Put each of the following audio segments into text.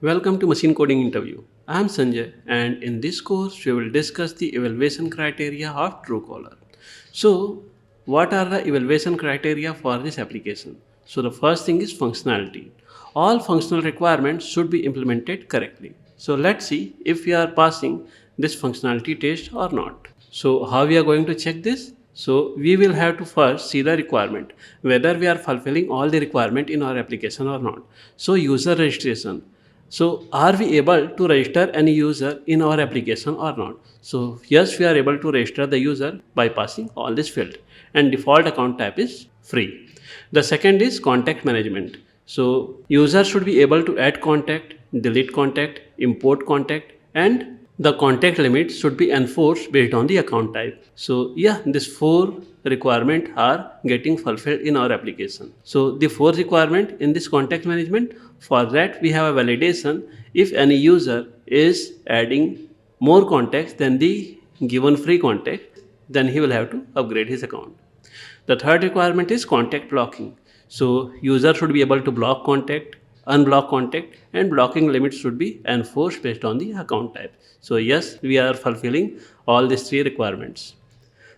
Welcome to Machine Coding Interview. I am Sanjay, and in this course, we will discuss the evaluation criteria of Truecaller. So, what are the evaluation criteria for this application? So, the first thing is functionality. All functional requirements should be implemented correctly. So, let's see if we are passing this functionality test or not. So, how we are going to check this? So, we will have to first see the requirement, whether we are fulfilling all the requirement in our application or not. So, user registration. So, are we able to register any user in our application or not? So, yes, we are able to register the user by passing all this field, and default account type is free. The second is contact management. So, user should be able to add contact, delete contact, import contact, and the contact limit should be enforced based on the account type. So yeah, these four requirements are getting fulfilled in our application. So the fourth requirement in this contact management, for that we have a validation. If any user is adding more contacts than the given free contact, then he will have to upgrade his account. The third requirement is contact blocking. So user should be able to block contact, unblock contact, and blocking limits should be enforced based on the account type. So yes, we are fulfilling all these three requirements.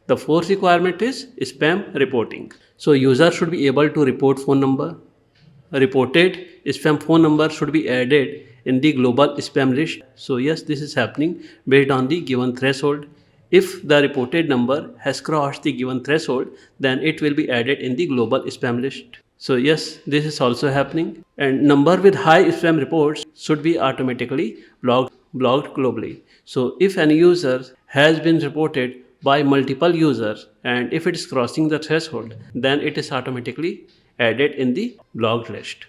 The fourth requirement is spam reporting. So user should be able to report phone number. Reported spam phone number should be added in the global spam list. So yes, this is happening based on the given threshold. If the reported number has crossed the given threshold, then it will be added in the global spam list. So yes, this is also happening, and number with high spam reports should be automatically blocked globally. So if any user has been reported by multiple users and if it is crossing the threshold, then it is automatically added in the blocked list.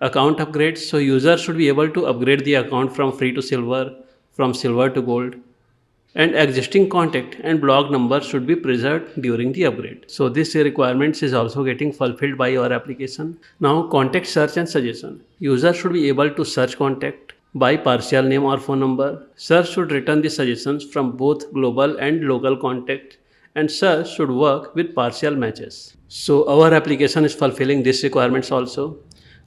Account upgrades. So user should be able to upgrade the account from free to silver, from silver to gold, and existing contact and blog number should be preserved during the upgrade. So this requirements is also getting fulfilled by your application. Now contact search and suggestion. User should be able to search contact by partial name or phone number. Search should return the suggestions from both global and local contact, and search should work with partial matches. So our application is fulfilling these requirements also.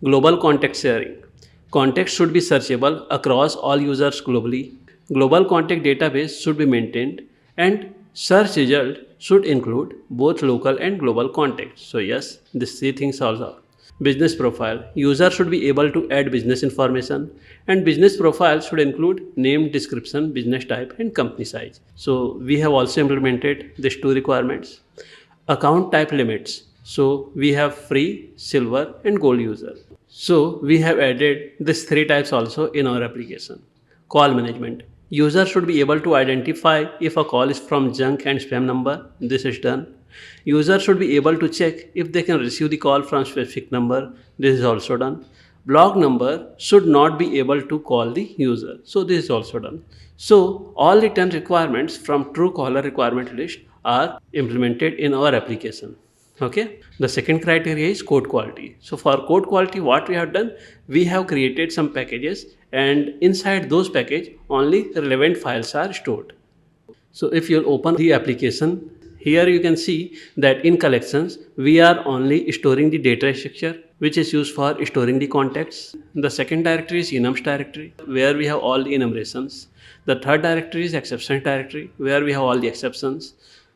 Global contact sharing. Contacts should be searchable across all users globally. Global contact database should be maintained, and search result should include both local and global contacts. So yes, these three things also. Business profile. User should be able to add business information, and business profile should include name, description, business type, and company size. So we have also implemented these two requirements. Account type limits. So we have free, silver, and gold user. So we have added these three types also in our application. Call management. User should be able to identify if a call is from junk and spam number. This is done. User should be able to check if they can receive the call from specific number. This is also done. Block number should not be able to call the user. So this is also done. So all the 10 requirements from Truecaller requirement list are implemented in our application. Okay, the second criteria is code quality. So for code quality, what we have done, we have created some packages, and inside those packages only relevant files are stored. So if you open the application, here you can see that in collections we are only storing the data structure which is used for storing the contacts. The second directory is enums directory where we have all the enumerations. The third directory is exceptions directory where we have all the exceptions.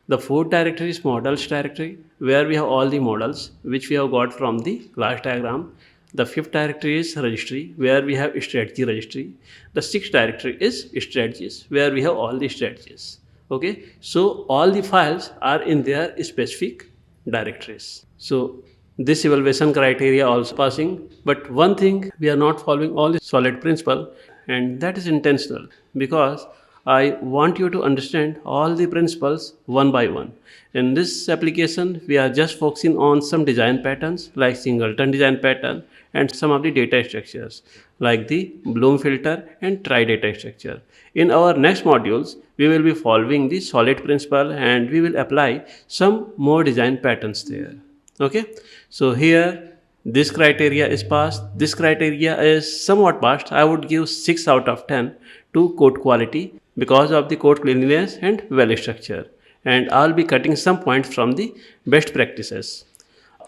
The fourth directory is models directory where we have all the models which we have got from the class diagram. The fifth directory is registry where we have strategy registry. The sixth directory is strategies where we have all the strategies. Okay, so all the files are in their specific directories. So this evaluation criteria also passing, but one thing we are not following all the solid principle, and that is intentional, because I want you to understand all the principles one by one. In this application, we are just focusing on some design patterns like singleton design pattern and some of the data structures like the Bloom filter and try data structure. In our next modules, we will be following the solid principle and we will apply some more design patterns there. Okay, so here this criteria is passed, this criteria is somewhat passed. I would give 6 out of 10 to code quality because of the code cleanliness and well structure, and I'll be cutting some points from the best practices.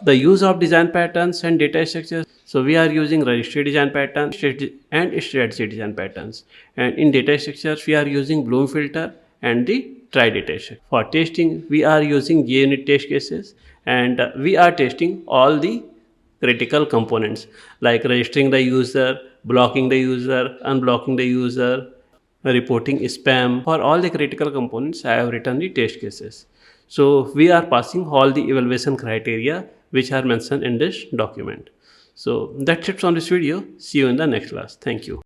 The use of design patterns and data structures. So we are using registry design pattern and strategy design patterns. And in data structures, we are using Bloom filter and the try data structure. For testing, we are using JUnit test cases, and we are testing all the critical components like registering the user, blocking the user, unblocking the user, reporting spam. For all the critical components, I have written the test cases. So we are passing all the evaluation criteria which are mentioned in this document. So that's it from this video. See you in the next class. Thank you.